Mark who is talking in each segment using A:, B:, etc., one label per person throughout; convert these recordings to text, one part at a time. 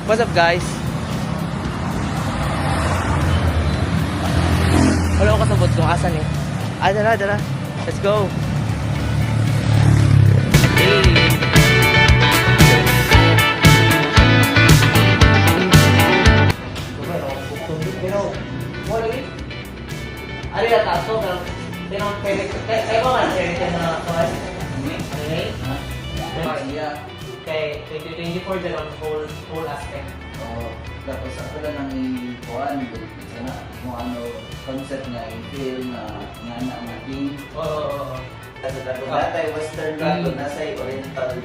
A: What's up, guys? Wala ko kasabot kung asan eh. Ah, dala. Let's go. Hey. Ano yung tato? Pero kaya ko nga pwede ka na kuhan? Okay? Kay 2024 dyan ang whole aspect.
B: Oo. Tapos ako lang ang i-kuhan. Sana kung ano concept nga i-feel na nga na ang ating.
A: Oo.
B: Kasi dragon dati western dragon nasa oriental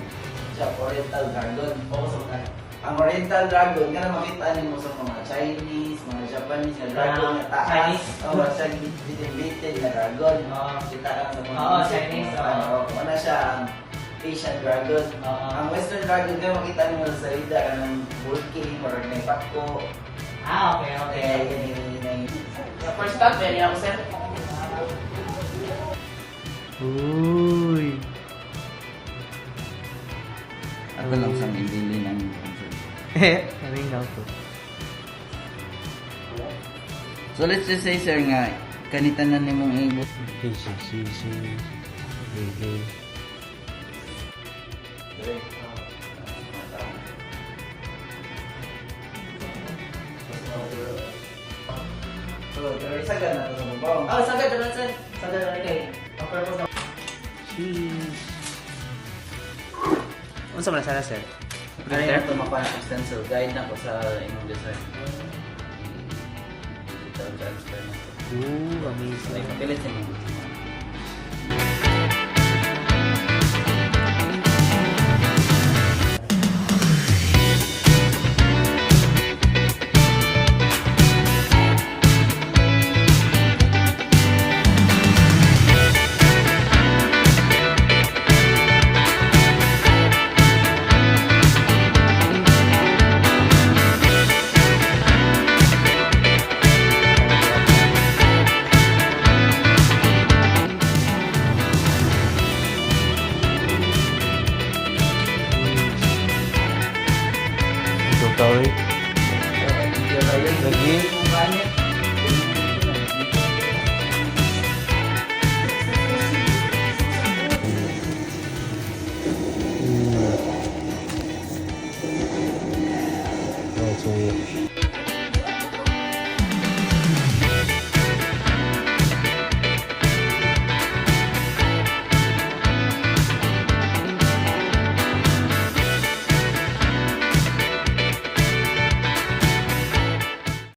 B: dragon.
A: Oo, sa mga.
B: Ang oriental dragon kana makita nimo sa mga Chinese, mga Japanese nga dragon nga taas.
A: Chinese?
B: Oo, siya bitin-bitin na dragon.
A: Oo.
B: Kita lang sa mga
A: Oo, Chinese, oo.
B: Wala siya ang Asian dragon.
A: Oo.
B: Ang western dragon nga makita nimo sa salida kanang bulky or may patko.
A: Ah, okay.
B: Okay, yan.
A: The first stop, very ako, sir. Uy.
B: Ako lang sa hindi ng
A: Ano yung auto?
B: So let's just say sir nga kanita na nimong ibot.
A: Hey.
B: So, pero isa ka na ito sa bawang.
A: Oh, sagad na sir. Sagad na kayo. Ang purpose na. Sheesh. Unsa man sana sir?
B: Ano yung ito mapanap stencil guide na ko sa inyong design. Digital transfer na ko.
A: Ooh, amazing.
B: Like, mapilit niyo.
A: Sorry.
B: Lagi?
A: Oh, so